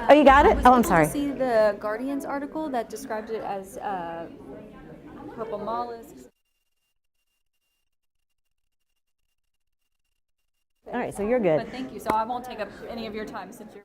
Oh, you got it? Oh, I'm I sorry. was able to see the Guardians article that described it as purple mollusks. All right, so you're good. But thank you. So I won't take up any of your time since you're.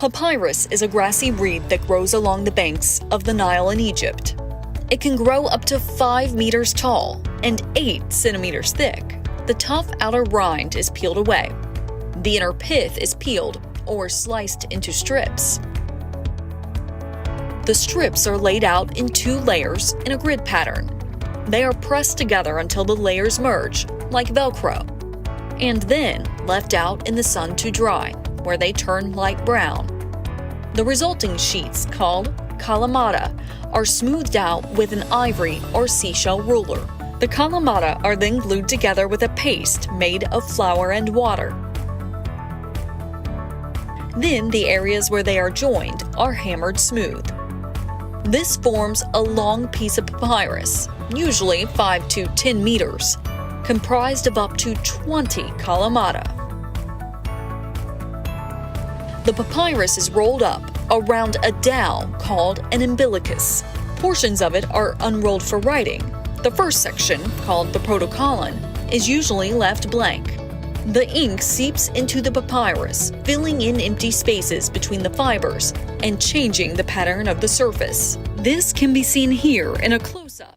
Papyrus is a grassy reed that grows along the banks of the Nile in Egypt. It can grow up to 5 meters tall and 8 centimeters thick. The tough outer rind is peeled away. The inner pith is peeled or sliced into strips. The strips are laid out in 2 layers in a grid pattern. They are pressed together until the layers merge, like Velcro, and then left out in the sun to dry, where they turn light brown. The resulting sheets, called kalamata, are smoothed out with an ivory or seashell ruler. The kalamata are then glued together with a paste made of flour and water. Then the areas where they are joined are hammered smooth. This forms a long piece of papyrus, usually 5 to 10 meters, comprised of up to 20 kalamata. The papyrus is rolled up around a dowel called an umbilicus. Portions of it are unrolled for writing. The first section, called the protocolon, is usually left blank. The ink seeps into the papyrus, filling in empty spaces between the fibers and changing the pattern of the surface. This can be seen here in a close-up.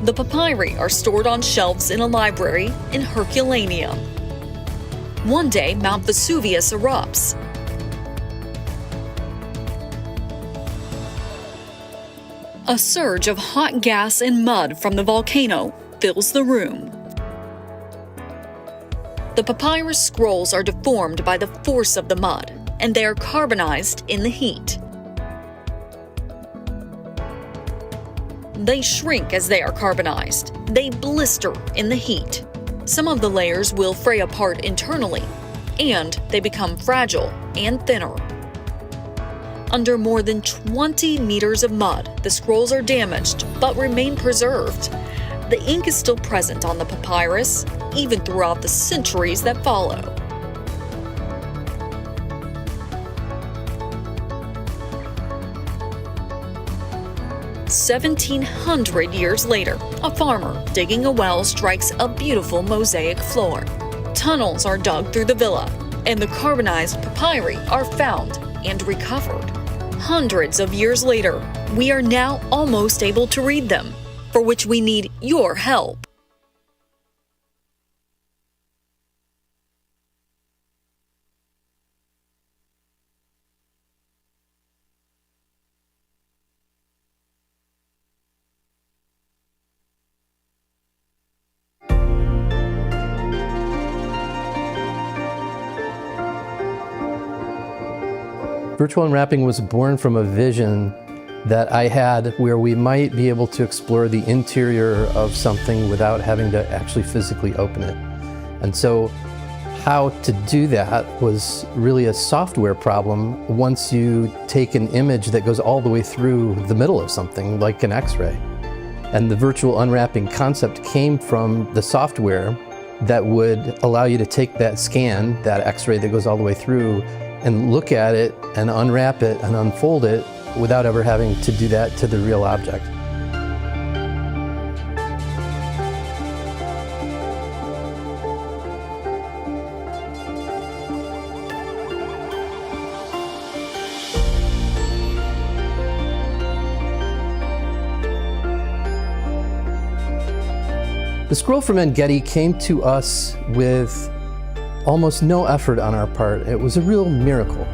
The papyri are stored on shelves in a library in Herculaneum. One day, Mount Vesuvius erupts. A surge of hot gas and mud from the volcano fills the room. The papyrus scrolls are deformed by the force of the mud, and they are carbonized in the heat. They shrink as they are carbonized. They blister in the heat. Some of the layers will fray apart internally, and they become fragile and thinner. Under more than 20 meters of mud, the scrolls are damaged but remain preserved. The ink is still present on the papyrus, even throughout the centuries that follow. "1,700 years later, a farmer digging a well strikes a beautiful mosaic floor. Tunnels are dug through the villa, and the carbonized papyri are found and recovered. Hundreds of years later, we are now almost able to read them, for which we need your help. Virtual unwrapping was born from a vision that I had where we might be able to explore the interior of something without having to actually physically open it. And so how to do that was really a software problem once you take an image that goes all the way through the middle of something, like an X-ray. And the virtual unwrapping concept came from the software that would allow you to take that scan, that X-ray that goes all the way through, and look at it and unwrap it and unfold it without ever having to do that to the real object. The scroll from Engedi came to us with almost no effort on our part. It was a real miracle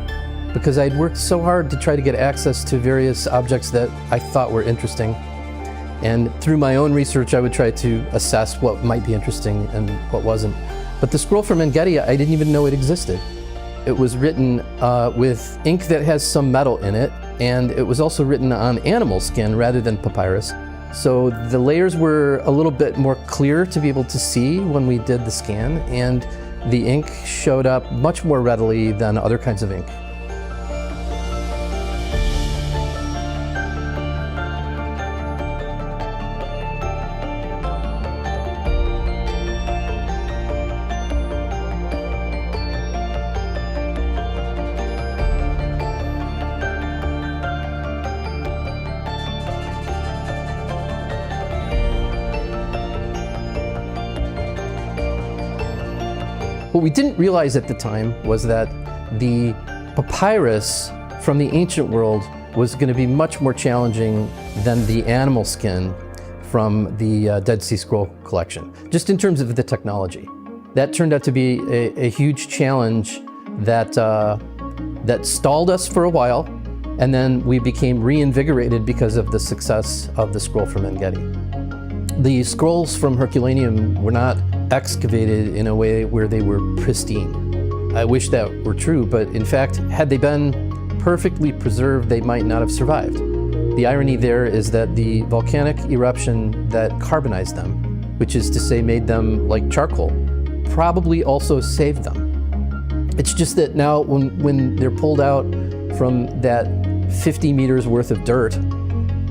because I'd worked so hard to try to get access to various objects that I thought were interesting. And through my own research, I would try to assess what might be interesting and what wasn't. But the scroll from Engedi, I didn't even know it existed. It was written with ink that has some metal in it, and it was also written on animal skin rather than papyrus. So the layers were a little bit more clear to be able to see when we did the scan, and the ink showed up much more readily than other kinds of ink. What we didn't realize at the time was that the papyrus from the ancient world was going to be much more challenging than the animal skin from the Dead Sea Scroll collection, just in terms of the technology. That turned out to be a huge challenge that, that stalled us for a while, and then we became reinvigorated because of the success of the scroll from En-Gedi. The scrolls from Herculaneum were not excavated in a way where they were pristine. I wish that were true, but in fact, had they been perfectly preserved, they might not have survived. The irony there is that the volcanic eruption that carbonized them, which is to say made them like charcoal, probably also saved them. It's just that now when they're pulled out from that 50 meters worth of dirt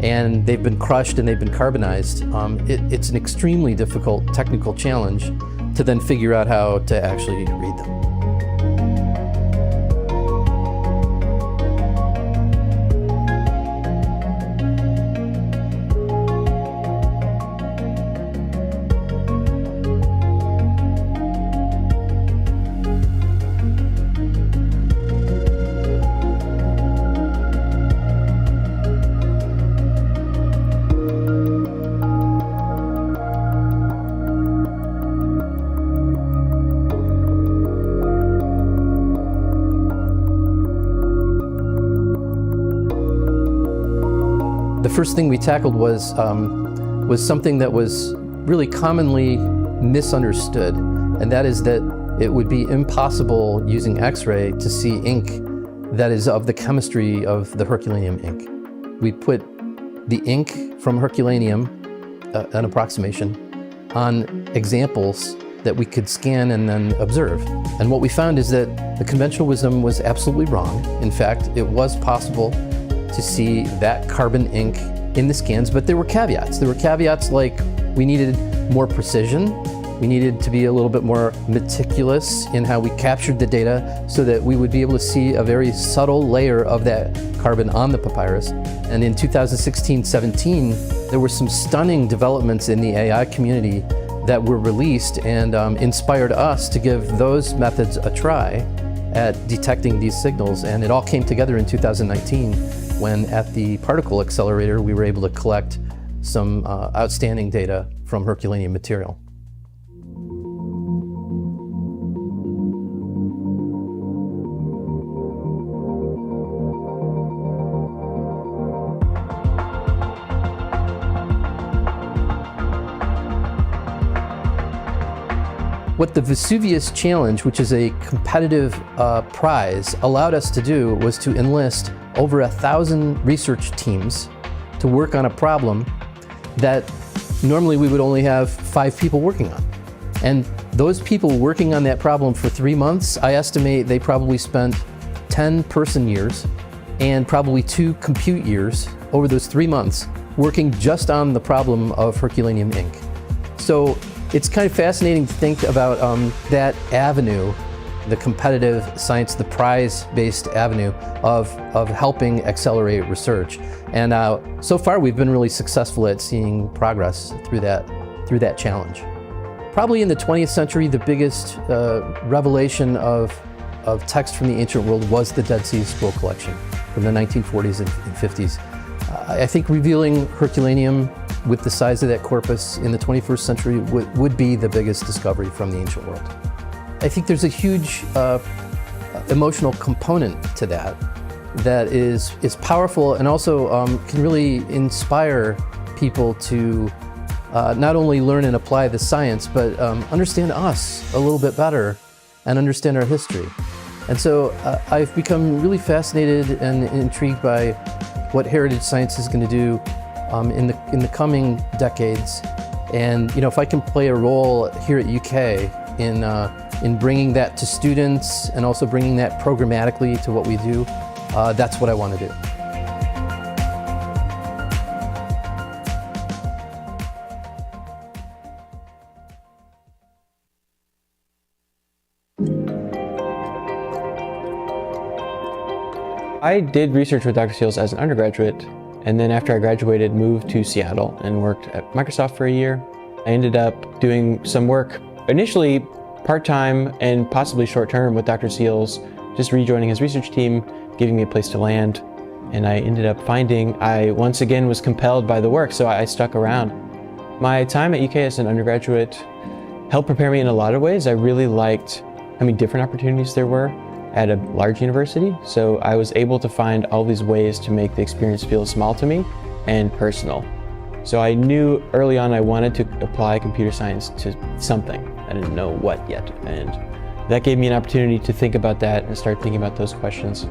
and they've been crushed and they've been carbonized, it's an extremely difficult technical challenge to then figure out how to actually read them. The first thing we tackled was something that was really commonly misunderstood, and that is that it would be impossible using X-ray to see ink that is of the chemistry of the Herculaneum ink. We put the ink from Herculaneum, an approximation, on examples that we could scan and then observe. And what we found is that the conventional wisdom was absolutely wrong. In fact, it was possible to see that carbon ink in the scans, but there were caveats. There were caveats like we needed more precision, we needed to be a little bit more meticulous in how we captured the data so that we would be able to see a very subtle layer of that carbon on the papyrus. And in 2016-17, there were some stunning developments in the AI community that were released and inspired us to give those methods a try at detecting these signals. And it all came together in 2019 when at the particle accelerator we were able to collect some outstanding data from Herculaneum material. What the Vesuvius Challenge, which is a competitive prize, allowed us to do was to enlist over 1,000 research teams to work on a problem that normally we would only have 5 people working on. And those people working on that problem for 3 months, I estimate they probably spent 10 person years and probably 2 compute years over those 3 months working just on the problem of Herculaneum ink. So it's kind of fascinating to think about that avenue, the competitive science, the prize-based avenue of helping accelerate research. And so far we've been really successful at seeing progress through that challenge. Probably in the 20th century, the biggest revelation of text from the ancient world was the Dead Sea Scroll collection from the 1940s and 50s. I think revealing Herculaneum with the size of that corpus in the 21st century would be the biggest discovery from the ancient world. I think there's a huge emotional component to that is powerful and also can really inspire people to not only learn and apply the science, but understand us a little bit better and understand our history. And so I've become really fascinated and intrigued by what heritage science is going to do in the coming decades. And if I can play a role here at UK in bringing that to students and also bringing that programmatically to what we do, that's what I want to do. I did research with Dr. Seals as an undergraduate, and then after I graduated, moved to Seattle and worked at Microsoft for a year. I ended up doing some work initially part-time and possibly short-term with Dr. Seals, just rejoining his research team, giving me a place to land. And I ended up finding I once again was compelled by the work, so I stuck around. My time at UK as an undergraduate helped prepare me in a lot of ways. I really liked how many different opportunities there were at a large university. So I was able to find all these ways to make the experience feel small to me and personal. So I knew early on I wanted to apply computer science to something. I didn't know what yet. And that gave me an opportunity to think about that and start thinking about those questions.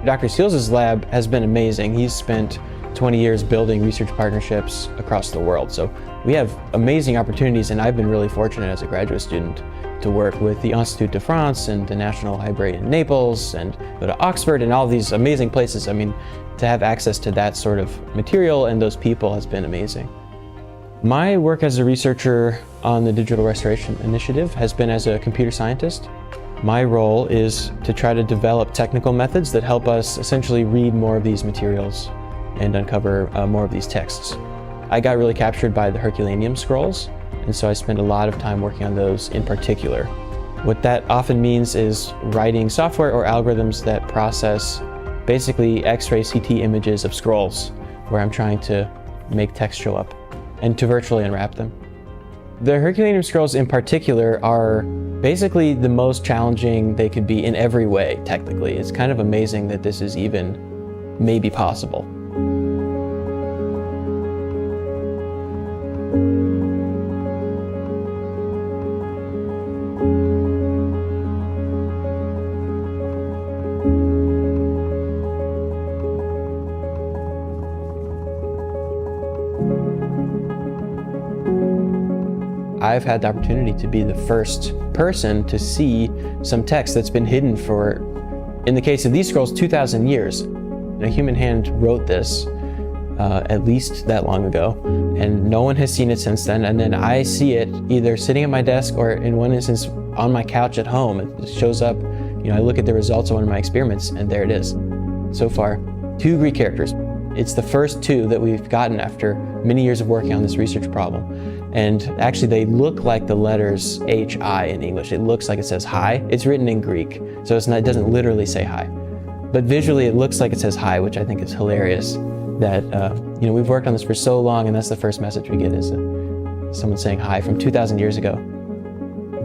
Dr. Seals' lab has been amazing. He's spent 20 years building research partnerships across the world. So we have amazing opportunities, and I've been really fortunate as a graduate student to work with the Institut de France and the National Library in Naples and go to Oxford and all these amazing places. I mean, to have access to that sort of material and those people has been amazing. My work as a researcher on the Digital Restoration Initiative has been as a computer scientist. My role is to try to develop technical methods that help us essentially read more of these materials and uncover more of these texts. I got really captured by the Herculaneum scrolls, and so I spent a lot of time working on those in particular. What that often means is writing software or algorithms that process basically X-ray CT images of scrolls, where I'm trying to make text show up and to virtually unwrap them. The Herculaneum scrolls in particular are basically the most challenging they could be in every way, technically. It's kind of amazing that this is even maybe possible. I've had the opportunity to be the first person to see some text that's been hidden for, in the case of these scrolls, 2,000 years. A human hand wrote this at least that long ago, and no one has seen it since then. And then I see it either sitting at my desk or in one instance on my couch at home. It shows up, I look at the results of one of my experiments and there it is. So far, 2 Greek characters. It's the first 2 that we've gotten after many years of working on this research problem. And actually they look like the letters H-I in English. It looks like it says hi. It's written in Greek, so it doesn't literally say hi. But visually it looks like it says hi, which I think is hilarious. That we've worked on this for so long, and that's the first message we get is someone saying hi from 2,000 years ago.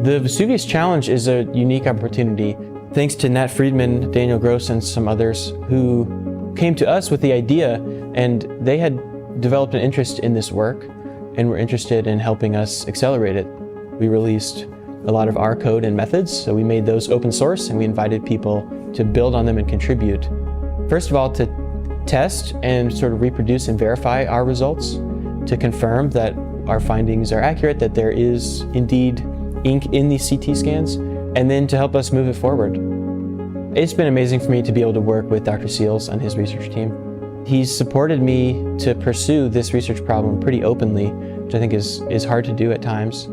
The Vesuvius Challenge is a unique opportunity thanks to Nat Friedman, Daniel Gross, and some others who came to us with the idea, and they had developed an interest in this work and were interested in helping us accelerate it. We released a lot of our code and methods, so we made those open source and we invited people to build on them and contribute. First of all, to test and sort of reproduce and verify our results, to confirm that our findings are accurate, that there is indeed ink in these CT scans, and then to help us move it forward. It's been amazing for me to be able to work with Dr. Seals and his research team. He's supported me to pursue this research problem pretty openly, which I think is hard to do at times.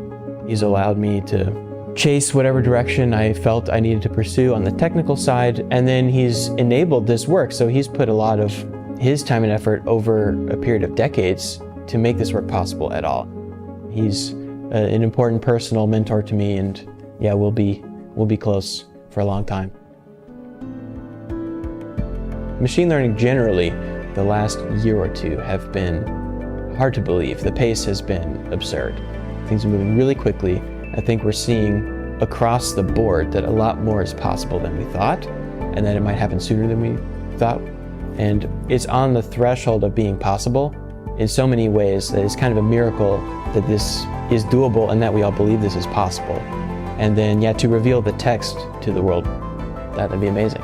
He's allowed me to chase whatever direction I felt I needed to pursue on the technical side, and then he's enabled this work. So he's put a lot of his time and effort over a period of decades to make this work possible at all. He's an important personal mentor to me, and yeah, we'll be close for a long time. Machine learning generally, the last year or 2 have been hard to believe. The pace has been absurd. Things are moving really quickly. I think we're seeing across the board that a lot more is possible than we thought, and that it might happen sooner than we thought. And it's on the threshold of being possible in so many ways that it's kind of a miracle that this is doable and that we all believe this is possible. And then, to reveal the text to the world, that'd be amazing.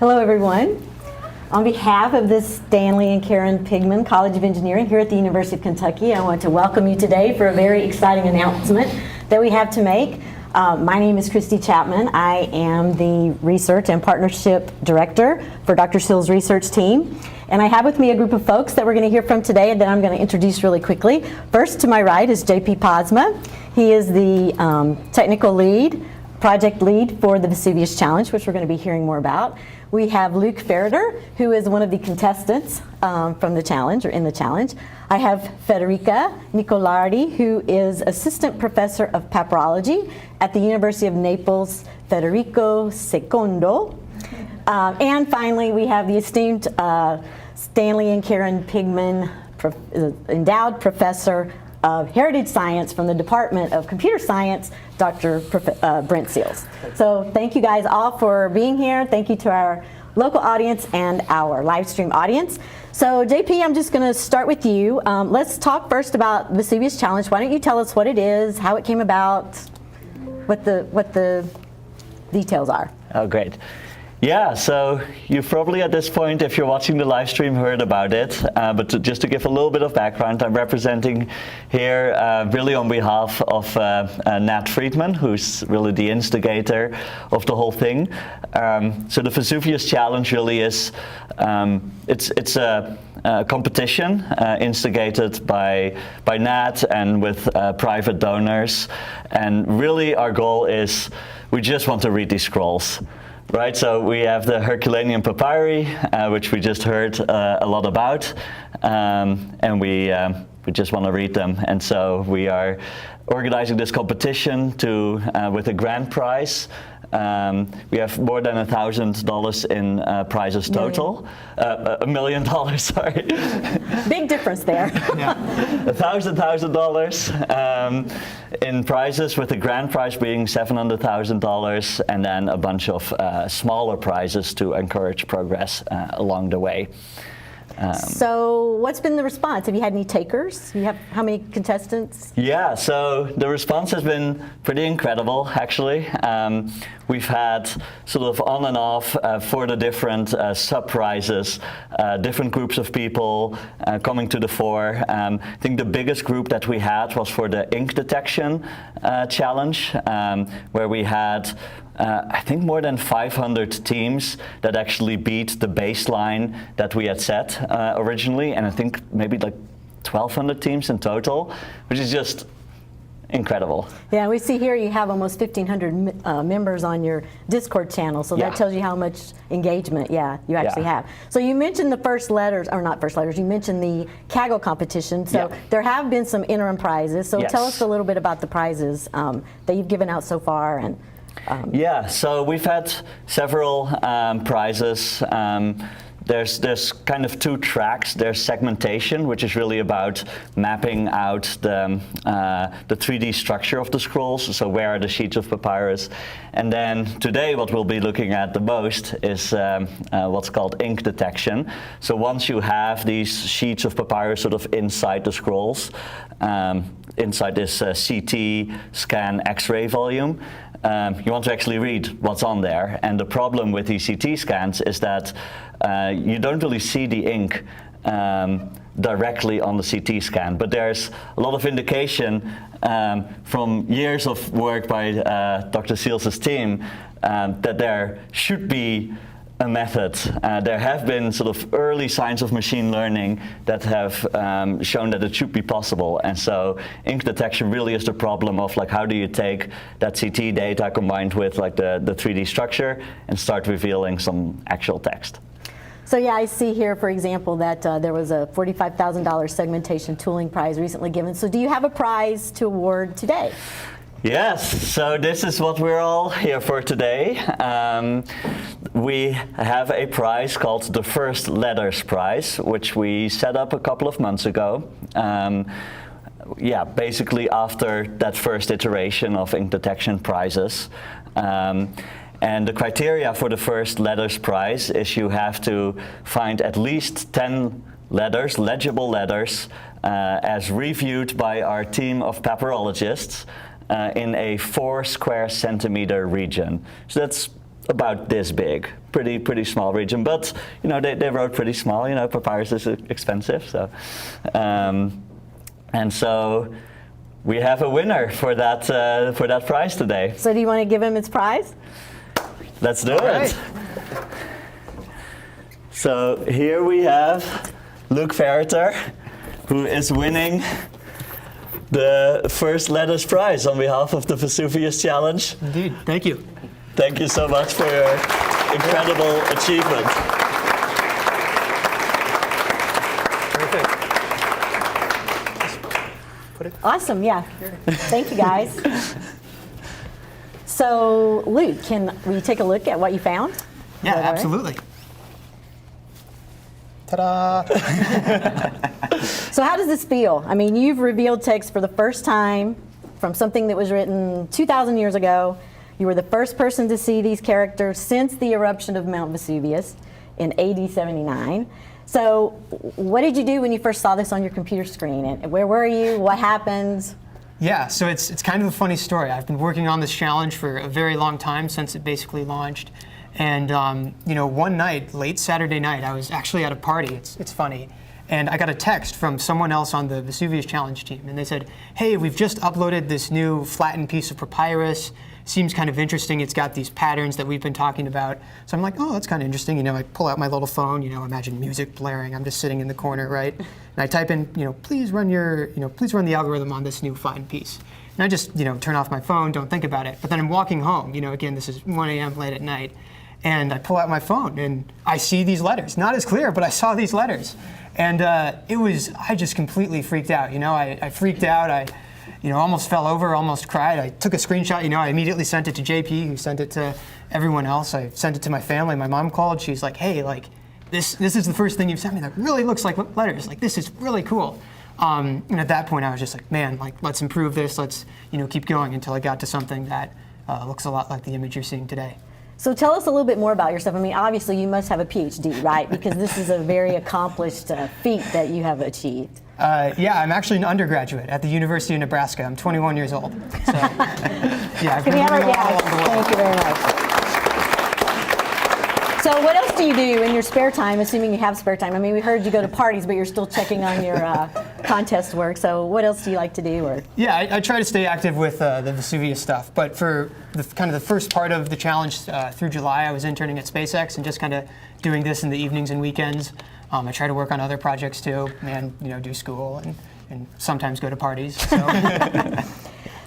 Hello, everyone. On behalf of the Stanley and Karen Pigman College of Engineering here at the University of Kentucky, I want to welcome you today for a very exciting announcement that we have to make. My name is Christy Chapman. I am the Research and Partnership Director for Dr. Seal's research team. And I have with me a group of folks that we're going to hear from today and that I'm going to introduce really quickly. First, to my right is JP Posma. He is the technical lead, project lead for the Vesuvius Challenge, which we're going to be hearing more about. We have Luke Farritor, who is one of the contestants from the challenge, or in the challenge. I have Federica Nicolardi, who is assistant professor of papyrology at the University of Naples, Federico II. And finally, we have the esteemed Stanley and Karen Pigman, endowed professor of heritage science from the Department of Computer Science, Dr. Brent Seals. So thank you guys all for being here. Thank you to our local audience and our live stream audience. So JP, I'm just going to start with you. Let's talk first about Vesuvius Challenge. Why don't you tell us what it is, how it came about, what the details are. Oh, great. Yeah, so you've probably at this point, if you're watching the live stream, heard about it. But just to give a little bit of background, I'm representing here really on behalf of Nat Friedman, who's really the instigator of the whole thing. So the Vesuvius Challenge really is, it's a competition instigated by Nat and with private donors. And really our goal is, we just want to read these scrolls. Right, so we have the Herculaneum papyri, which we just heard a lot about, and we just want to read them. And so we are organizing this competition with a grand prize. We have more than $1,000 in prizes total. $1 million, sorry. Big difference there. Yeah. $1,000 in prizes, with the grand prize being $700,000, and then a bunch of smaller prizes to encourage progress along the way. So what's been the response? Have you had any takers? You have how many contestants? Yeah, so the response has been pretty incredible, actually. We've had sort of on and off for the different sub-prizes, different groups of people coming to the fore. I think the biggest group that we had was for the ink detection challenge, where we had I think more than 500 teams that actually beat the baseline that we had set originally, and I think maybe like 1,200 teams in total, which is just incredible. Yeah, we see here you have almost 1,500 members on your Discord channel, so that tells you how much engagement, you actually have. So you mentioned the first letters, or not first letters, you mentioned the Kaggle competition, so there have been some interim prizes, so tell us a little bit about the prizes that you've given out so far. And yeah, so we've had several prizes. There's kind of two tracks. There's segmentation, which is really about mapping out the 3D structure of the scrolls, so where are the sheets of papyrus. And then today what we'll be looking at the most is what's called ink detection. So once you have these sheets of papyrus sort of inside the scrolls, inside this CT scan X-ray volume, you want to actually read what's on there. And the problem with these CT scans is that you don't really see the ink directly on the CT scan, but there's a lot of indication from years of work by Dr. Seals' team that there should be a method. There have been sort of early signs of machine learning that have shown that it should be possible, and so ink detection really is the problem of like, how do you take that CT data combined with like the 3D structure and start revealing some actual text. so yeah, I see here, for example, that there was a $45,000 segmentation tooling prize recently given. So do you have a prize to award today? Yes, so this is what we're all here for today. We have a prize called the First Letters Prize, which we set up a couple of months ago. Yeah, basically after that first iteration of ink detection prizes. And the criteria for the First Letters Prize is you have to find at least 10 letters, legible letters, as reviewed by our team of papyrologists in a 4 square centimeter region. So that's about this big, pretty small region. But you know, they wrote pretty small. You know, papyrus is expensive, so and so we have a winner for that prize today. So do you want to give him its prize? Let's do it. So here we have Luke Farritor, who is winning the First Letters Prize on behalf of the Vesuvius Challenge. Indeed. Thank you. Thank you so much for your incredible achievement. Perfect. Awesome, yeah. Thank you, guys. So, Luke, will you take a look at what you found? Yeah, Is that all right? absolutely. Ta-da! So how does this feel? I mean, you've revealed text for the first time from something that was written 2,000 years ago. You were the first person to see these characters since the eruption of Mount Vesuvius in AD 79. So what did you do when you first saw this on your computer screen? And where were you? What happened? Yeah, so it's kind of a funny story. I've been working on this challenge for a very long time, since it basically launched. And you know, one night, late Saturday night, I was actually at a party. It's funny. And I got a text from someone else on the Vesuvius Challenge team. And they said, hey, we've just uploaded this new flattened piece of papyrus. Seems kind of interesting. It's got these patterns that we've been talking about. So I'm like, oh, that's kind of interesting. You know, I pull out my little phone, you know, imagine music blaring. I'm just sitting in the corner, right? And I type in, you know, please run the algorithm on this new flattened piece. And I just, you know, turn off my phone, don't think about it. But then I'm walking home, you know, again, this is 1 a.m. late at night. And I pull out my phone and I see these letters. Not as clear, but I saw these letters. And I just completely freaked out. You know, I freaked out. I, you know, almost fell over, almost cried. I took a screenshot. You know, I immediately sent it to JP, who sent it to everyone else. I sent it to my family. My mom called. She's like, hey, like, this is the first thing you've sent me that really looks like letters. Like, this is really cool. And at that point, I was just like, man, like, let's improve this. Let's, you know, keep going, until I got to something that looks a lot like the image you're seeing today. So tell us a little bit more about yourself. I mean, obviously you must have a Ph.D., right? Because this is a very accomplished feat that you have achieved. Yeah, I'm actually an undergraduate at the University of Nebraska. I'm 21 years old. So, yeah, I've been moving along along the way. Thank you very much. So what else do you do in your spare time, assuming you have spare time? I mean, we heard you go to parties, but you're still checking on your contest work. So what else do you like to do? Or? Yeah, I try to stay active with the Vesuvius stuff. But for kind of the first part of the challenge through July, I was interning at SpaceX and just kind of doing this in the evenings and weekends. I try to work on other projects too, and you know, do school and sometimes go to parties. So.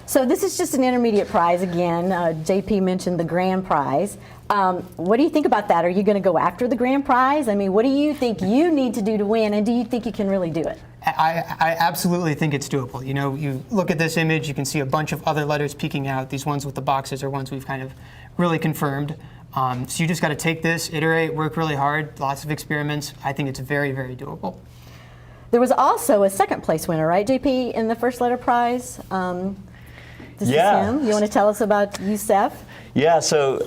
So this is just an intermediate prize again. JP mentioned the grand prize. What do you think about that? Are you going to go after the grand prize? I mean, what do you think you need to do to win, and do you think you can really do it? I absolutely think it's doable. You know, you look at this image, you can see a bunch of other letters peeking out. These ones with the boxes are ones we've kind of really confirmed. So you just got to take this, iterate, work really hard, lots of experiments. I think it's very, very doable. There was also a second place winner, right, JP, in the first letter prize? This is him. You want to tell us about Youssef? Yeah, so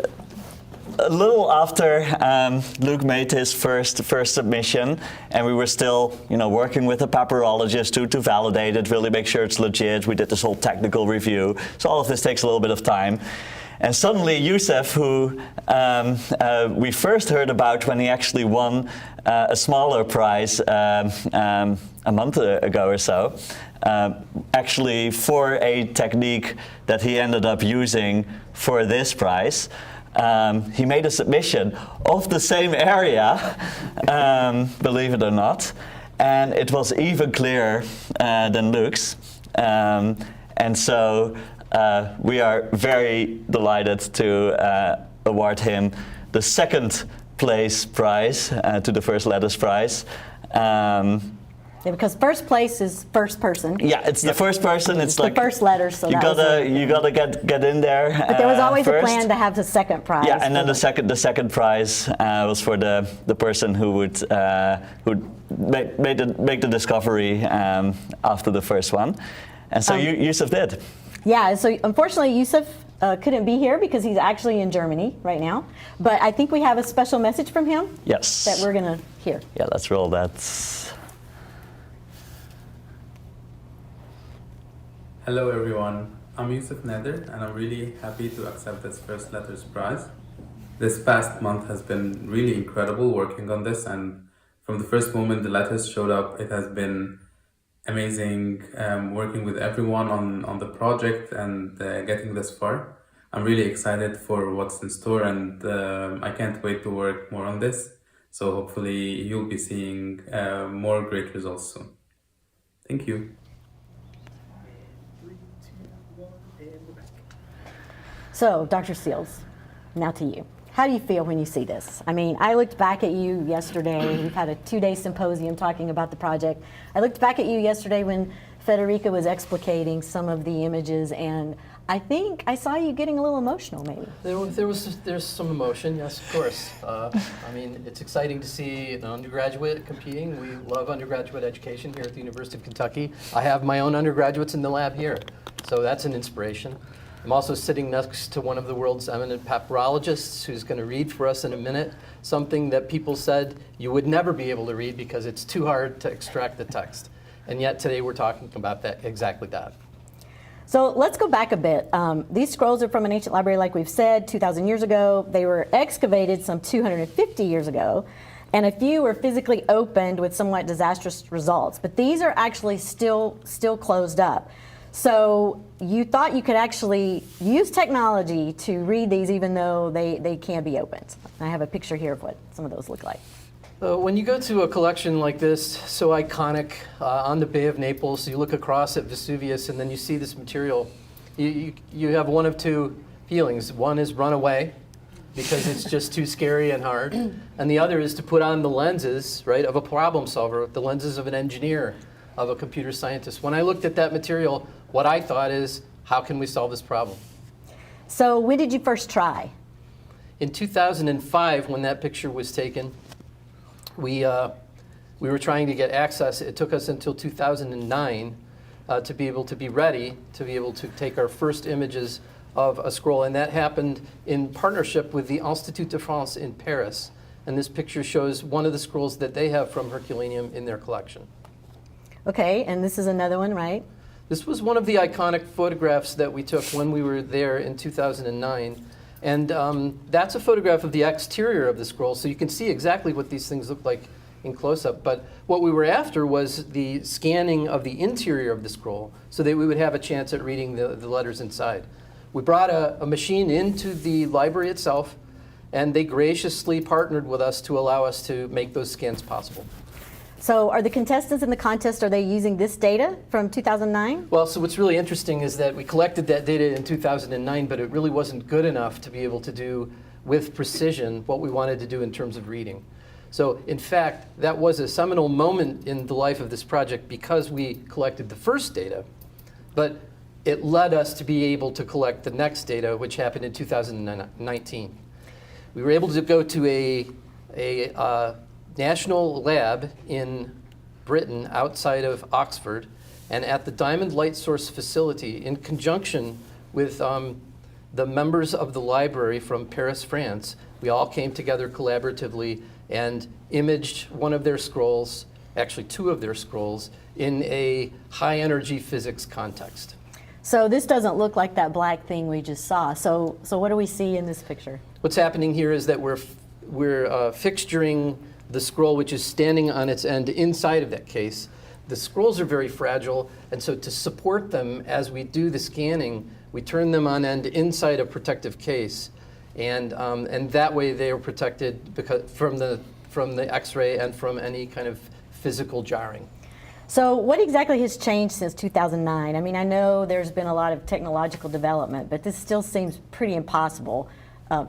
a little after Luke made his first submission, and we were still, you know, working with a papyrologist to validate it, really make sure it's legit. We did this whole technical review, so all of this takes a little bit of time. And suddenly Youssef, who we first heard about when he actually won a smaller prize a month ago or so, actually for a technique that he ended up using for this prize, he made a submission of the same area, believe it or not, and it was even clearer than Luke's. And so we are very delighted to award him the second place prize to the First Letters Prize. Yeah, because first place is first person. Yeah, it's the first person. It's like the first letter, so you gotta get in there. But there was always first. a plan to have the second prize. Yeah, and then the second prize was for the person who would make the discovery after the first one, and so Youssef did. Yeah, so unfortunately Youssef couldn't be here because he's actually in Germany right now. But I think we have a special message from him. Yes. That we're gonna hear. Yeah, let's roll that. Hello everyone, I'm Youssef Nether and I'm really happy to accept this First Letters Prize. This past month has been really incredible working on this, and from the first moment the letters showed up, it has been amazing working with everyone on the project and getting this far. I'm really excited for what's in store, and I can't wait to work more on this. So hopefully you'll be seeing more great results soon. Thank you. So, Dr. Seals, now to you. How do you feel when you see this? I mean, I looked back at you yesterday. We've had a 2-day symposium talking about the project. I looked back at you yesterday when Federica was explicating some of the images, and I think I saw you getting a little emotional, maybe. There's some emotion, yes, of course. I mean, it's exciting to see an undergraduate competing. We love undergraduate education here at the University of Kentucky. I have my own undergraduates in the lab here, so that's an inspiration. I'm also sitting next to one of the world's eminent papyrologists who's going to read for us in a minute something that people said you would never be able to read because it's too hard to extract the text. And yet today we're talking about that, exactly that. So let's go back a bit. These scrolls are from an ancient library, like we've said, 2,000 years ago. They were excavated some 250 years ago, and a few were physically opened with somewhat disastrous results. But these are actually still closed up. So you thought you could actually use technology to read these even though they can't be opened. I have a picture here of what some of those look like. When you go to a collection like this, so iconic, on the Bay of Naples, you look across at Vesuvius and then you see this material, you have one of two feelings. One is run away because it's just too scary and hard, and the other is to put on the lenses, right, of a problem solver, the lenses of an engineer, of a computer scientist. When I looked at that material, what I thought is, how can we solve this problem? So when did you first try? In 2005, when that picture was taken, we were trying to get access. It took us until 2009 to be able to be ready, to be able to take our first images of a scroll. And that happened in partnership with the Institut de France in Paris. And this picture shows one of the scrolls that they have from Herculaneum in their collection. Okay, and this is another one, right? This was one of the iconic photographs that we took when we were there in 2009. And that's a photograph of the exterior of the scroll, so you can see exactly what these things look like in close-up. But what we were after was the scanning of the interior of the scroll so that we would have a chance at reading the letters inside. We brought a machine into the library itself, and they graciously partnered with us to allow us to make those scans possible. So are the contestants in the contest, are they using this data from 2009? Well, so what's really interesting is that we collected that data in 2009, but it really wasn't good enough to be able to do with precision what we wanted to do in terms of reading. So in fact, that was a seminal moment in the life of this project because we collected the first data, but it led us to be able to collect the next data, which happened in 2019. We were able to go to a national lab in Britain outside of Oxford, and at the Diamond Light Source facility, in conjunction with the members of the library from Paris, France, we all came together collaboratively and imaged one of their scrolls, actually two of their scrolls, in a high energy physics context. So this doesn't look like that black thing we just saw. So what do we see in this picture? What's happening here is that we're fixturing the scroll, which is standing on its end inside of that case. The scrolls are very fragile, and so to support them as we do the scanning, we turn them on end inside a protective case, and that way they are protected because from the X-ray and from any kind of physical jarring. So what exactly has changed since 2009? I mean, I know there's been a lot of technological development, but this still seems pretty impossible,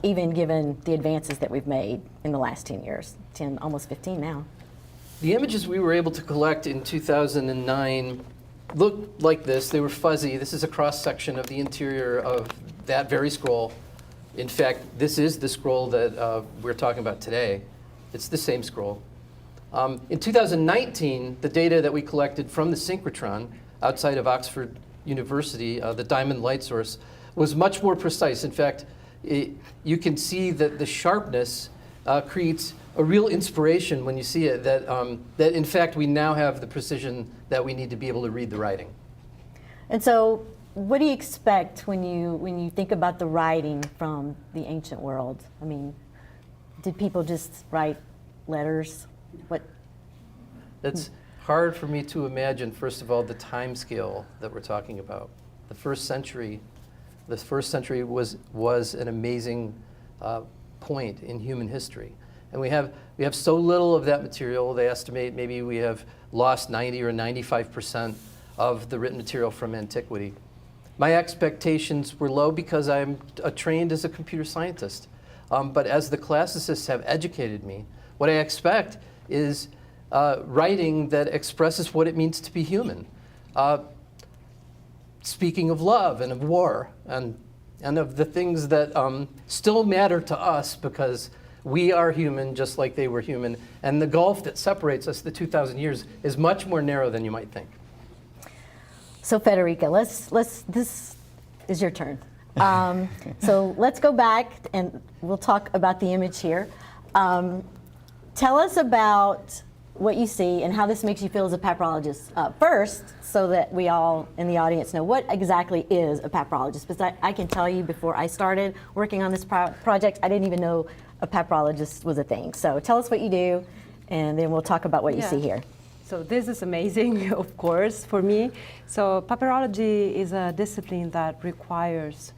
even given the advances that we've made in the last 10 years, 10, almost 15 now. The images we were able to collect in 2009 looked like this. They were fuzzy. This is a cross-section of the interior of that very scroll. In fact, this is the scroll that we're talking about today. It's the same scroll. In 2019, the data that we collected from the synchrotron outside of Oxford University, the Diamond Light Source, was much more precise. In fact, you can see that the sharpness creates a real inspiration when you see it, that in fact we now have the precision that we need to be able to read the writing. And so what do you expect when you think about the writing from the ancient world? I mean, did people just write letters? What? It's hard for me to imagine, first of all, the time scale that we're talking about. The first century was an amazing point in human history. And we have so little of that material. They estimate maybe we have lost 90 or 95% of the written material from antiquity. My expectations were low because I'm trained as a computer scientist. But as the classicists have educated me, what I expect is writing that expresses what it means to be human. Speaking of love and of war and of the things that still matter to us because we are human just like they were human. And the gulf that separates us, the 2,000 years, is much more narrow than you might think. So Federica, this is your turn. So let's go back and we'll talk about the image here. Tell us about what you see and how this makes you feel as a papyrologist first, so that we all in the audience know what exactly is a papyrologist. Because I can tell you, before I started working on this project, I didn't even know a papyrologist was a thing. So tell us what you do, and then we'll talk about what you see here. So this is amazing, of course, for me. So papyrology is a discipline that requires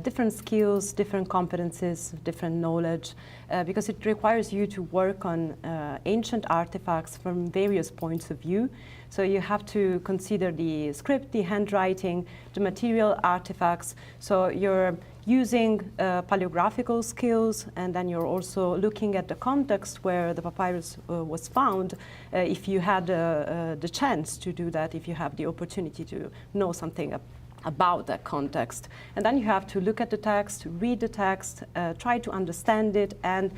different skills, different competencies, different knowledge, because it requires you to work on ancient artifacts from various points of view. So you have to consider the script, the handwriting, the material artifacts. So you're using paleographical skills, and then you're also looking at the context where the papyrus was found, if you had the chance to do that, if you have the opportunity to know something about that context. And then you have to look at the text, read the text, try to understand it and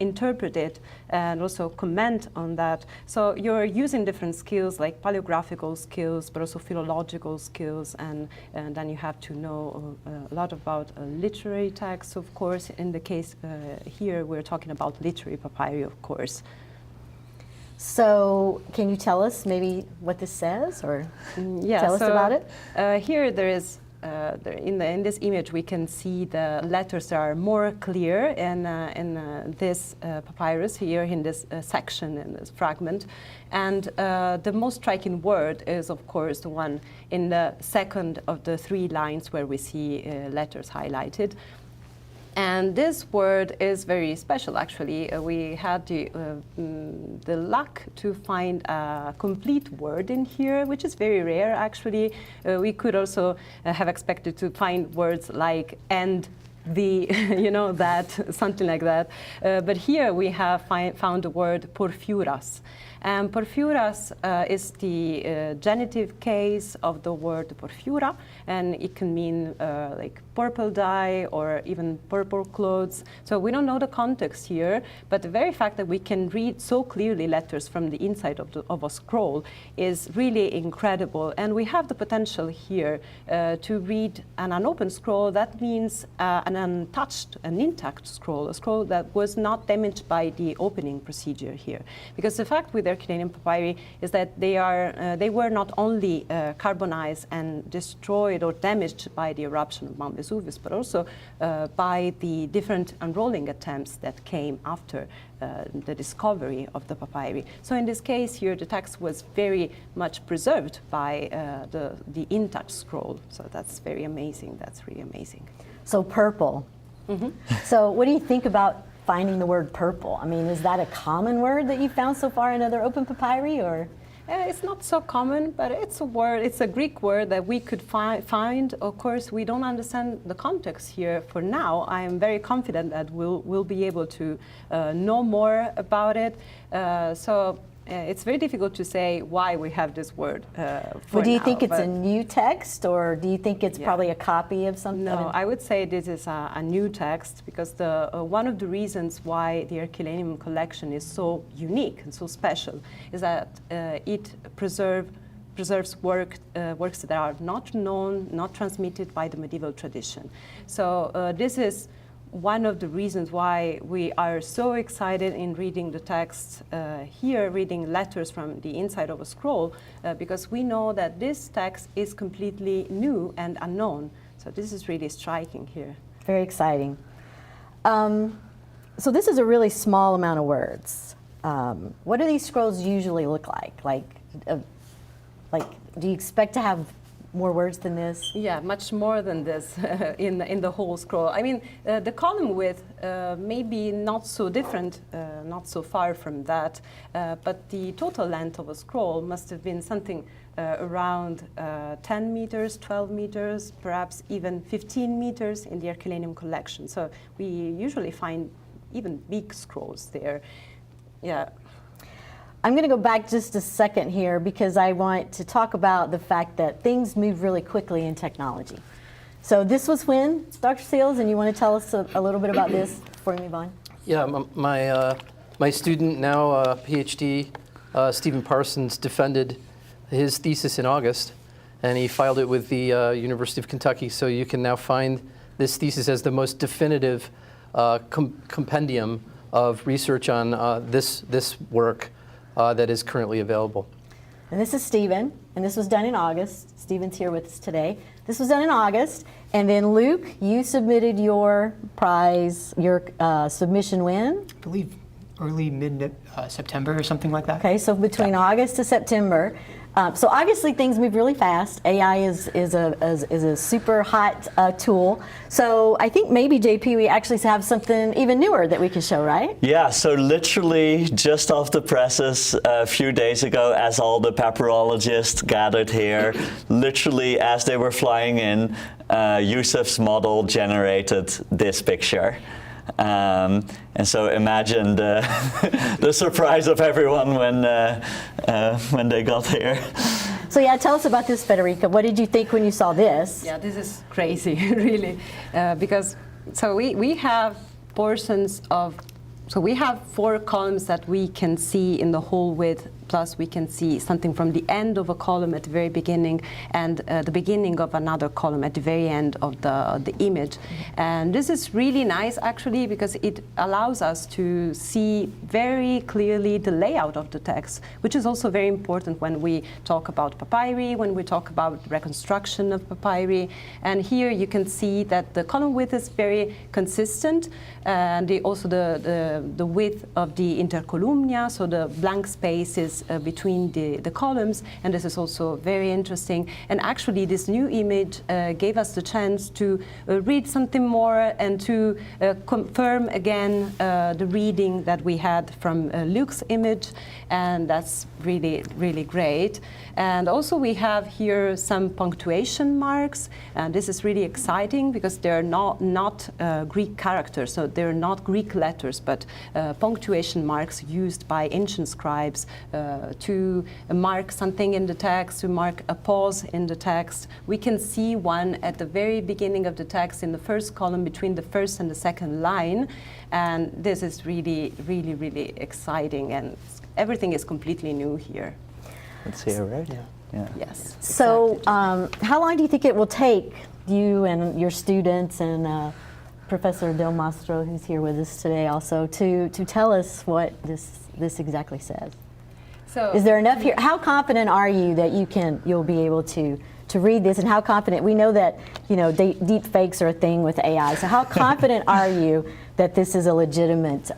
interpret it, and also comment on that. So you're using different skills like paleographical skills, but also philological skills, and then you have to know a lot about literary texts, of course. In the case here, we're talking about literary papyri, of course. So can you tell us maybe what this says, or tell us about it? Here there is, in this image we can see the letters are more clear in this papyrus here, in this section, in this fragment. And the most striking word is, of course, the one in the second of the three lines where we see letters highlighted. And this word is very special, actually. We had the luck to find a complete word in here, which is very rare, actually. We could also have expected to find words like "and," "the," that, something like that. But here we have found the word "porphyras." And porphyras is the genitive case of the word porphyra, and it can mean like purple dye or even purple clothes. So we don't know the context here, but the very fact that we can read so clearly letters from the inside of a scroll is really incredible. And we have the potential here to read an open scroll. That means an untouched, an intact scroll, a scroll that was not damaged by the opening procedure here. Because the fact with Herculaneum papyri is that they were not only carbonized and destroyed or damaged by the eruption of Mount Vesuvius, but also by the different unrolling attempts that came after the discovery of the papyri. So in this case here, the text was very much preserved by the intact scroll. So that's very amazing. That's really amazing. So purple. Mm-hmm. So what do you think about finding the word purple? I mean, is that a common word that you found so far in other open papyri, or? It's not so common, but it's a word, it's a Greek word that we could find. Of course, we don't understand the context here for now. I am very confident that we'll be able to know more about it. So it's very difficult to say why we have this word Well, do you think it's a new text, or do you think it's probably a copy of something? No, I would say this is a new text, because one of the reasons why the Herculaneum collection is so unique and so special is that it preserves works that are not known, not transmitted by the medieval tradition. So this is one of the reasons why we are so excited in reading the text here, reading letters from the inside of a scroll, because we know that this text is completely new and unknown. So this is really striking here. Very exciting. So this is a really small amount of words. What do these scrolls usually look like? Like, do you expect to have more words than this? Yeah, much more than this in the whole scroll. I mean, the column width may be not so different, not so far from that, but the total length of a scroll must have been something around 10 meters, 12 meters, perhaps even 15 meters in the Herculaneum collection. So we usually find even big scrolls there. Yeah. I'm going to go back just a second here because I want to talk about the fact that things move really quickly in technology. So this was when, Dr. Seals, and you want to tell us a little bit about this before we move on? Yeah, my student, now Ph.D., Stephen Parsons, defended his thesis in August, and he filed it with the University of Kentucky. So you can now find this thesis as the most definitive compendium of research on this work that is currently available. And this is Stephen, and this was done in August. Stephen's here with us today. This was done in August, and then Luke, you submitted your prize, your submission when? I believe early, mid-September or something like that. Okay, so between August to September. So obviously things move really fast. AI is a super hot tool. So I think maybe, JP, we actually have something even newer that we can show, right? Yeah, so literally just off the presses a few days ago, as all the papyrologists gathered here, literally as they were flying in, Yusuf's model generated this picture. And so imagine the surprise of everyone when they got here. So yeah, tell us about this, Federica. What did you think when you saw this? Yeah, this is crazy, really, because so we have portions of, so we have 4 columns that we can see in the whole width, plus we can see something from the end of a column at the very beginning and the beginning of another column at the very end of the image. And this is really nice, actually, because it allows us to see very clearly the layout of the text, which is also very important when we talk about papyri, when we talk about reconstruction of papyri. And here you can see that the column width is very consistent, and also the width of the intercolumnia, so the blank spaces between the columns, and this is also very interesting. And actually this new image gave us the chance to read something more and to confirm again the reading that we had from Luke's image, and that's really, really great. And also we have here some punctuation marks, and this is really exciting because they're not Greek characters, so they're not Greek letters, but punctuation marks used by ancient scribes to mark something in the text, to mark a pause in the text. We can see one at the very beginning of the text in the first column between the first and the second line, and this is really, really, really exciting, and everything is completely new here. Let's see, right? Yeah. Yes. So exactly. how long do you think it will take you and your students and Professor Del Mastro, who's here with us today also, to tell us what this exactly says? So is there enough here? How confident are you that you'll be able to read this, and how confident? We know that deep fakes are a thing with AI. So how confident are you that this is a legitimate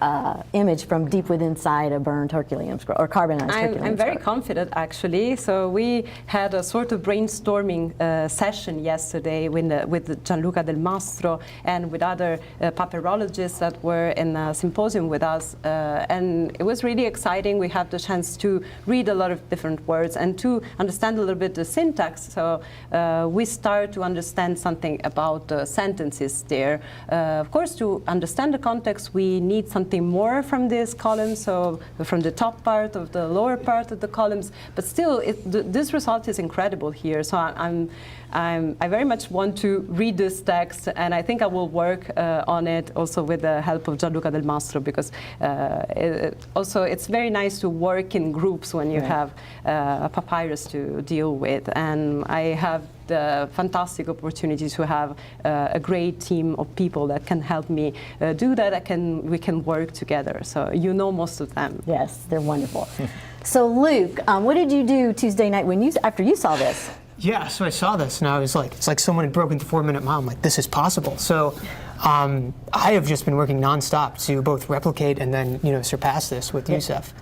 image from deep within inside a burned Herculaneum scroll or carbonized Herculaneum scroll? I'm very confident, actually. So we had a sort of brainstorming session yesterday with Gianluca Del Mastro and with other papyrologists that were in a symposium with us. And it was really exciting. We had the chance to read a lot of different words and to understand a little bit the syntax. So we start to understand something about the sentences there. Of course, to understand the context, we need something more from this column, so from the top part of the lower part of the columns. But still, this result is incredible here. So I very much want to read this text, and I think I will work on it also with the help of Gianluca Del Mastro, because it's very nice to work in groups when you have a papyrus to deal with. And I have the fantastic opportunity to have a great team of people that can help me do that. We can work together. So you know most of them. Yes, they're wonderful. So Luke, what did you do Tuesday night after you saw this? Yeah, so I saw this and I was like, it's like someone had broken the 4-minute mile. I'm like, this is possible. So I have just been working nonstop to both replicate and then surpass this with USEF.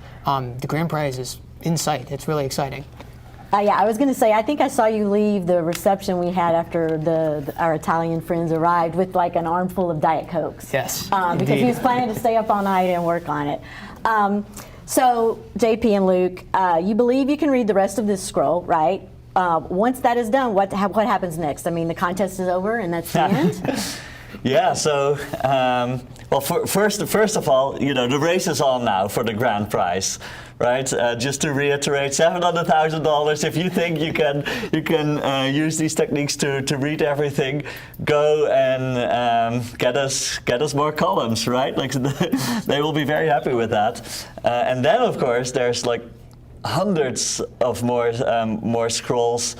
The grand prize is in sight. It's really exciting. Yeah, I was going to say, I think I saw you leave the reception we had after our Italian friends arrived with like an armful of Diet Cokes. Yes, because he was planning to stay up all night and work on it. So, JP and Luke, you believe you can read the rest of this scroll, right? Once that is done, what happens next? I mean, the contest is over and that's the end? Yeah, so, well, first of all, the race is on now for the grand prize, right? Just to reiterate, $700,000. If you think you can use these techniques to read everything, go and get us more columns, right? Like they will be very happy with that. And then, of course, there's like hundreds of more scrolls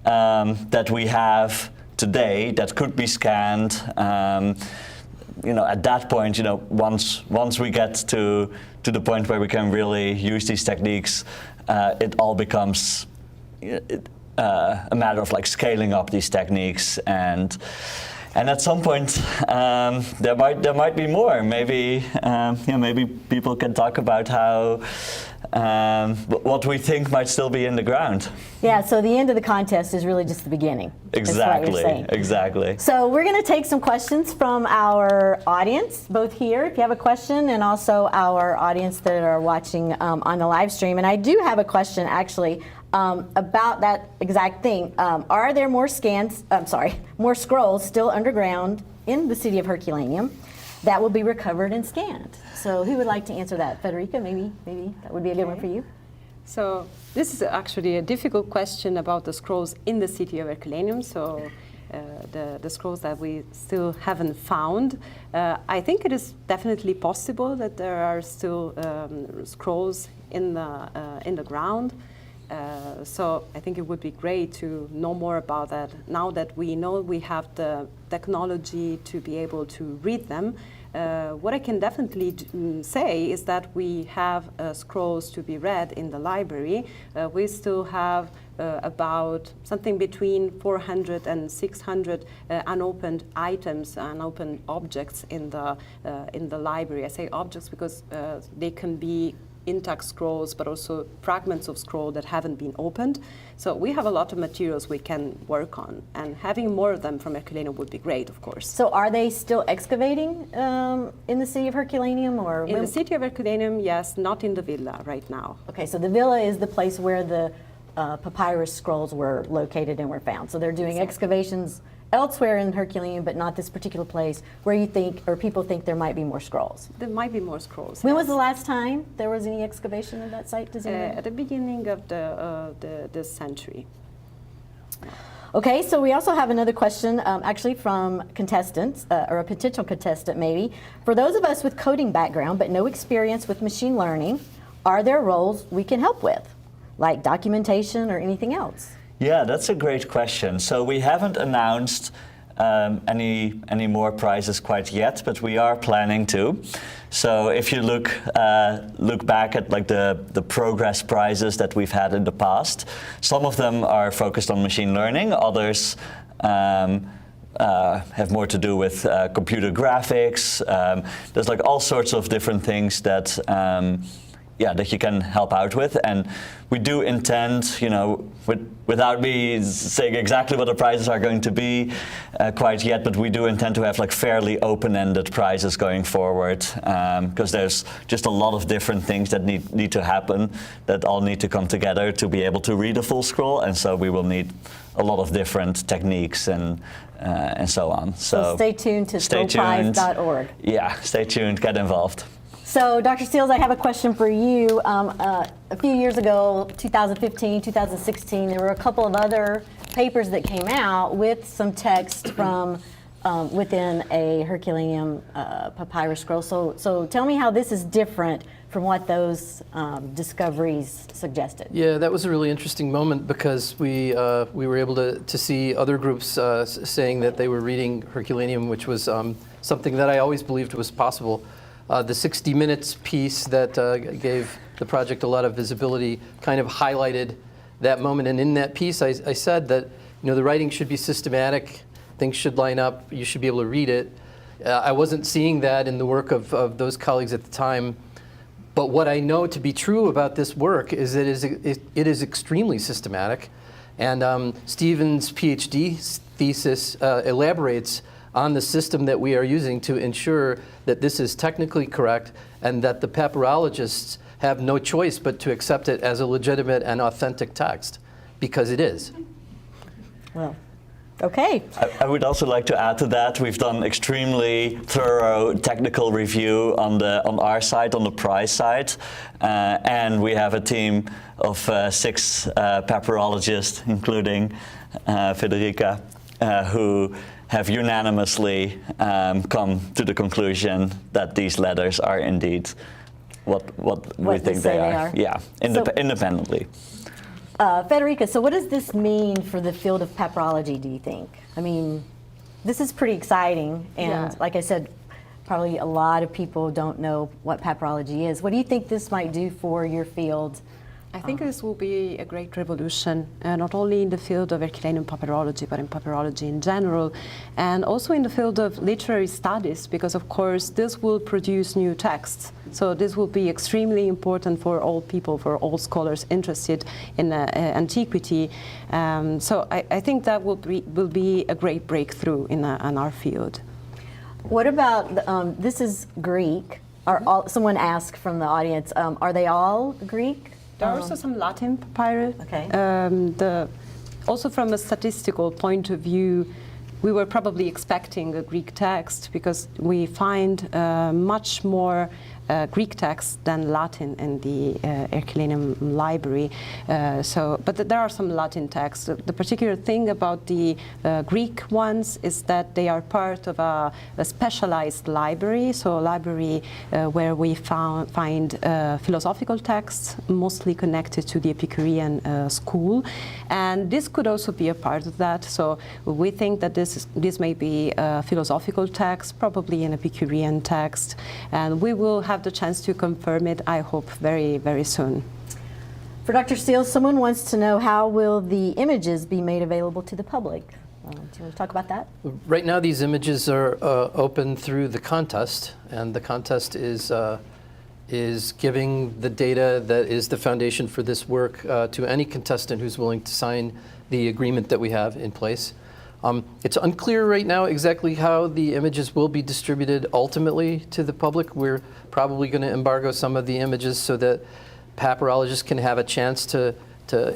that we have today that could be scanned. At that point, once we get to the point where we can really use these techniques, it all becomes a matter of like scaling up these techniques, and at some point there might be more. Maybe maybe people can talk about how what we think might still be in the ground. Yeah, so the end of the contest is really just the beginning. Exactly, That's what you're saying. exactly. So we're going to take some questions from our audience, both here, if you have a question, and also our audience that are watching on the live stream. And I do have a question, actually, about that exact thing. Are there more more scrolls still underground in the city of Herculaneum that will be recovered and scanned? So who would like to answer that? Federica, maybe that would be a good one for you. So this is actually a difficult question about the scrolls in the city of Herculaneum. So the scrolls that we still haven't found. I think it is definitely possible that there are still scrolls in the ground. So I think it would be great to know more about that. Now that we know we have the technology to be able to read them, what I can definitely say is that we have scrolls to be read in the library. We still have about something between 400 and 600 unopened items, unopened objects in the library. I say objects because they can be intact scrolls, but also fragments of scroll that haven't been opened. So we have a lot of materials we can work on, and having more of them from Herculaneum would be great, of course. So are they still excavating in the city of Herculaneum? Or in the city of Herculaneum, yes, not in the villa right now. Okay, so the villa is the place where the papyrus scrolls were located and were found. So they're doing excavations elsewhere in Herculaneum, but not this particular place where you think, or people think there might be more scrolls. There might be more scrolls. When yes. was the last time there was any excavation of that site? Does anyone know? At the beginning of this century. Okay, so we also have another question, actually from contestants, or a potential contestant maybe. For those of us with coding background but no experience with machine learning, are there roles we can help with, like documentation or anything else? Yeah, that's a great question. So we haven't announced any more prizes quite yet, but we are planning to. So if you look back at like the progress prizes that we've had in the past, some of them are focused on machine learning. Others have more to do with computer graphics. There's like all sorts of different things that that you can help out with, and we do intend, without me saying exactly what the prizes are going to be quite yet, but we do intend to have like fairly open-ended prizes going forward, because there's just a lot of different things that need to happen, that all need to come together to be able to read a full scroll, and so we will need a lot of different techniques and so on. So stay tuned to scrollprize.org. Yeah, stay tuned, get involved. So, Dr. Seals, I have a question for you. A few years ago, 2015, 2016, there were a couple of other papers that came out with some text from within a Herculaneum papyrus scroll. So tell me how this is different from what those discoveries suggested. Yeah, that was a really interesting moment because we were able to see other groups saying that they were reading Herculaneum, which was something that I always believed was possible. The 60 Minutes piece that gave the project a lot of visibility kind of highlighted that moment. And in that piece, I said that the writing should be systematic, things should line up, you should be able to read it. I wasn't seeing that in the work of those colleagues at the time. But what I know to be true about this work is that it is extremely systematic. And Stephen's Ph.D. thesis elaborates on the system that we are using to ensure that this is technically correct and that the papyrologists have no choice but to accept it as a legitimate and authentic text, because it is. Well, okay. I would also like to add to that, we've done extremely thorough technical review on our side, on the prize side, and we have a team of 6 papyrologists, including Federica, who have unanimously come to the conclusion that these letters are indeed what we think they are. Yeah, independently. Federica, so what does this mean for the field of papyrology, do you think? I mean, this is pretty exciting, and like I said, probably a lot of people don't know what papyrology is. What do you think this might do for your field? I think this will be a great revolution, not only in the field of Herculaneum papyrology, but in papyrology in general, and also in the field of literary studies, because of course this will produce new texts. So this will be extremely important for all people, for all scholars interested in antiquity. So I think that will be a great breakthrough in our field. What about, this is Greek. Someone asked from the audience, are they all Greek? There are also some Latin papyrus. Okay. Also from a statistical point of view, we were probably expecting a Greek text because we find much more Greek text than Latin in the Herculaneum library. But there are some Latin texts. The particular thing about the Greek ones is that they are part of a specialized library, so a library where we find philosophical texts, mostly connected to the Epicurean school. And this could also be a part of that. So we think that this may be a philosophical text, probably an Epicurean text, and we will have the chance to confirm it, I hope, very, very soon. For Dr. Steele, someone wants to know, how will the images be made available to the public? Do you want to talk about that? Right now these images are open through the contest, and the contest is giving the data that is the foundation for this work to any contestant who's willing to sign the agreement that we have in place. It's unclear right now exactly how the images will be distributed ultimately to the public. We're probably going to embargo some of the images so that papyrologists can have a chance to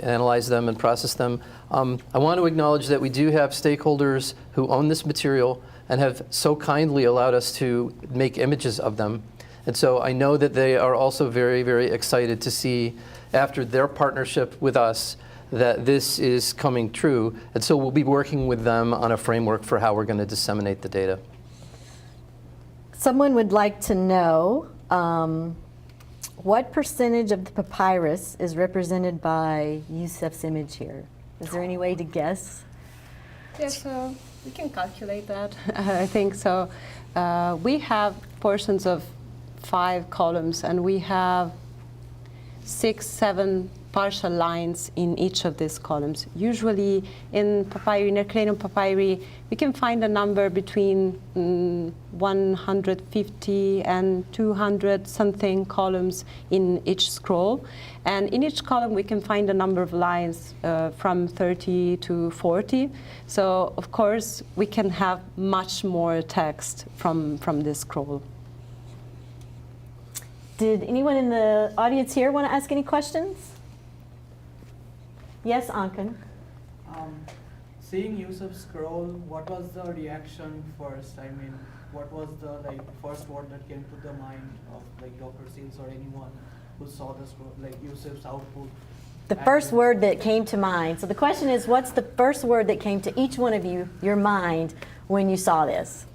analyze them and process them. I want to acknowledge that we do have stakeholders who own this material and have so kindly allowed us to make images of them. And so I know that they are also very, very excited to see, after their partnership with us, that this is coming true. And so we'll be working with them on a framework for how we're going to disseminate the data. Someone would like to know what percentage of the papyrus is represented by Yusef's image here? Is there any way to guess? Yes, so we can calculate that. I think so. We have portions of 5 columns, and we have 6, 7 partial lines in each of these columns. Usually in papyri, in Herculaneum papyri, we can find a number between 150 and 200 something columns in each scroll. And in each column we can find a number of lines from 30 to 40. So of course we can have much more text from this scroll. Did anyone in the audience here want to ask any questions? Yes, Ankan. Seeing Yusef's scroll, what was the reaction first? I mean, what was the first word that came to the mind of Dr. Seals or anyone who saw the scroll, Yusef's output? The first word that came to mind. So the question is, what's the first word that came to each one of you, your mind, when you saw this?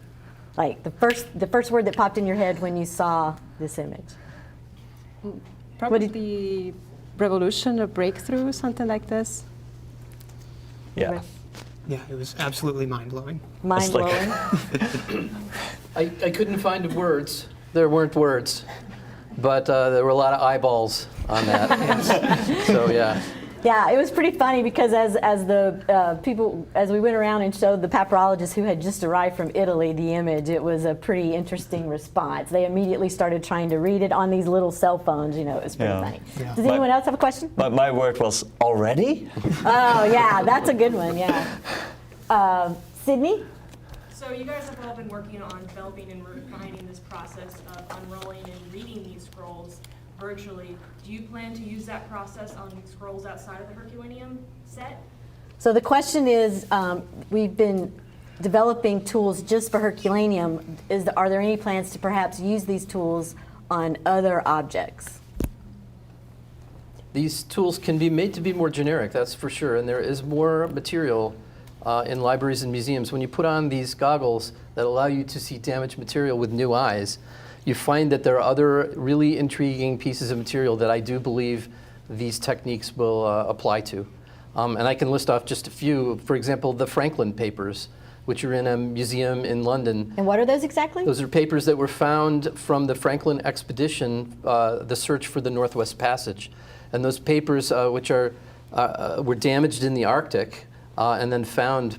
Like the first word that popped in your head when you saw this image. Probably the revolution or breakthrough, something like this. Yeah. Yeah, it was absolutely mind-blowing. Mind-blowing. I couldn't find words. There weren't words, but there were a lot of eyeballs on that. So yeah. Yeah, it was pretty funny because as the people, as we went around and showed the papyrologists who had just arrived from Italy the image, it was a pretty interesting response. They immediately started trying to read it on these little cell phones. You know, it was pretty funny. Yeah. Does anyone else have a question? But my word was already? Oh yeah, that's a good one. Yeah. Sydney? So you guys have all been working on developing and refining this process of unrolling and reading these scrolls virtually. Do you plan to use that process on scrolls outside of the Herculaneum set? So the question is, we've been developing tools just for Herculaneum. Are there any plans to perhaps use these tools on other objects? These tools can be made to be more generic, that's for sure, and there is more material in libraries and museums. When you put on these goggles that allow you to see damaged material with new eyes, you find that there are other really intriguing pieces of material that I do believe these techniques will apply to. And I can list off just a few. For example, the Franklin papers, which are in a museum in London. And what are those exactly? Those are papers that were found from the Franklin expedition, the search for the Northwest Passage. And those papers, which were damaged in the Arctic and then found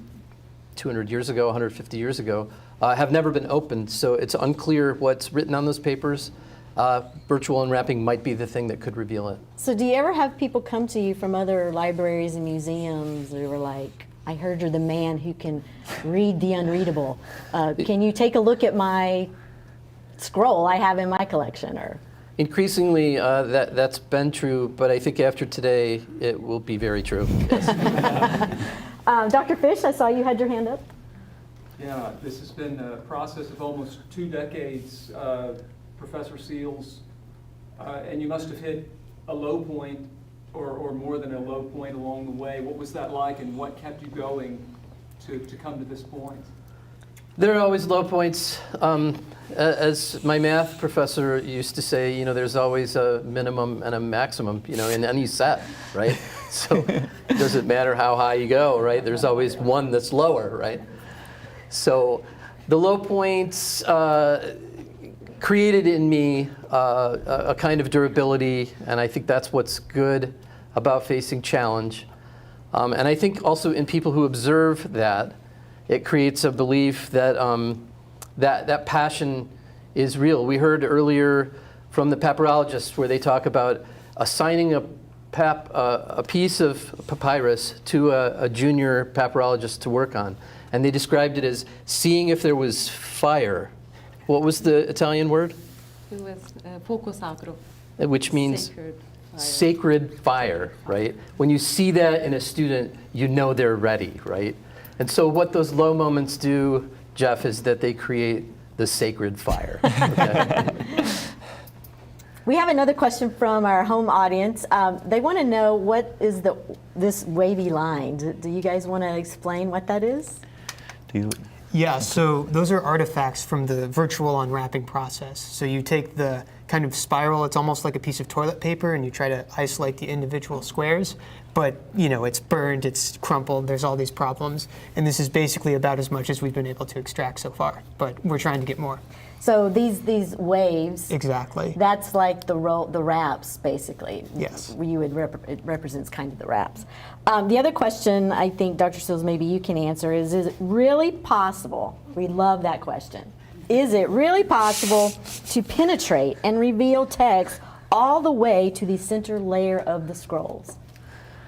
200 years ago, 150 years ago, have never been opened, so it's unclear what's written on those papers. Virtual unwrapping might be the thing that could reveal it. So do you ever have people come to you from other libraries and museums who are like, I heard you're the man who can read the unreadable. Can you take a look at my scroll I have in my collection? Or Increasingly, that's been true, but I think after today, it will be very true. Yes. Dr. Fish, I saw you had your hand up. Yeah, this has been a process of almost 2 decades, Professor Seals, and you must have hit a low point or more than a low point along the way. What was that like, and what kept you going to come to this point? There are always low points. As my math professor used to say, there's always a minimum and a maximum, in any set, right? So it doesn't matter how high you go, right? There's always one that's lower, right? So the low points created in me a kind of durability, and I think that's what's good about facing challenge. And I think also in people who observe that, it creates a belief that that passion is real. We heard earlier from the papyrologists where they talk about assigning a piece of papyrus to a junior papyrologist to work on. And they described it as seeing if there was fire. What was the Italian word? It was fuoco sacro. Which means sacred fire. Sacred fire, right? When you see that in a student, you know they're ready, right? And so what those low moments do, Jeff, is that they create the sacred fire. Okay? We have another question from our home audience. They want to know what is this wavy line. Do you guys want to explain what that is? Yeah, so those are artifacts from the virtual unwrapping process. So you take the kind of spiral, it's almost like a piece of toilet paper, and you try to isolate the individual squares, but it's burned, it's crumpled, there's all these problems, and this is basically about as much as we've been able to extract so far, but we're trying to get more. So these waves. Exactly. That's like the wraps, basically. Yes. It represents kind of the wraps. The other question I think, Dr. Seals, maybe you can answer is it really possible, we love that question, is it really possible to penetrate and reveal text all the way to the center layer of the scrolls?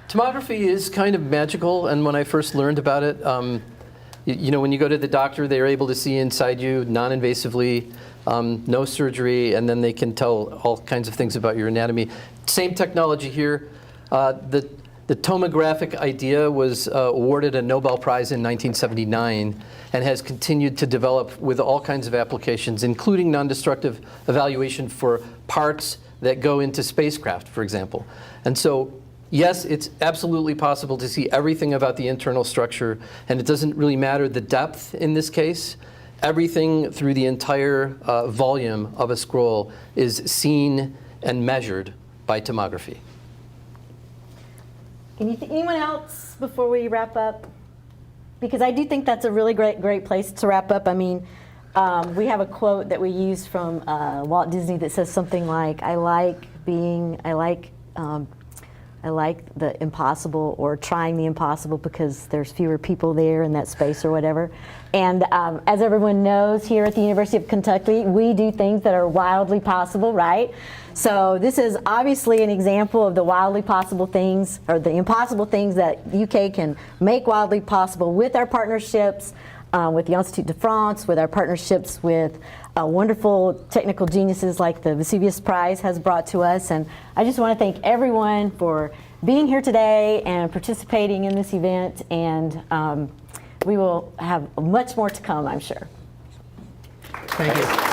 Tomography is kind of magical, and when I first learned about it, when you go to the doctor, they're able to see inside you non-invasively, no surgery, and then they can tell all kinds of things about your anatomy. Same technology here. The tomographic idea was awarded a Nobel Prize in 1979 and has continued to develop with all kinds of applications, including non-destructive evaluation for parts that go into spacecraft, for example. And so, yes, it's absolutely possible to see everything about the internal structure, and it doesn't really matter the depth in this case. Everything through the entire volume of a scroll is seen and measured by tomography. Anyone else before we wrap up? Because I do think that's a really great place to wrap up. I mean, we have a quote that we use from Walt Disney that says something like, I like the impossible, or trying the impossible, because there's fewer people there in that space or whatever. And as everyone knows, here at the University of Kentucky, we do things that are wildly possible, right? So this is obviously an example of the wildly possible things, or the impossible things that UK can make wildly possible with our partnerships with the Institut de France, with our partnerships with wonderful technical geniuses like the Vesuvius Prize has brought to us. And I just want to thank everyone for being here today and participating in this event. And we will have much more to come, I'm sure. Thank you.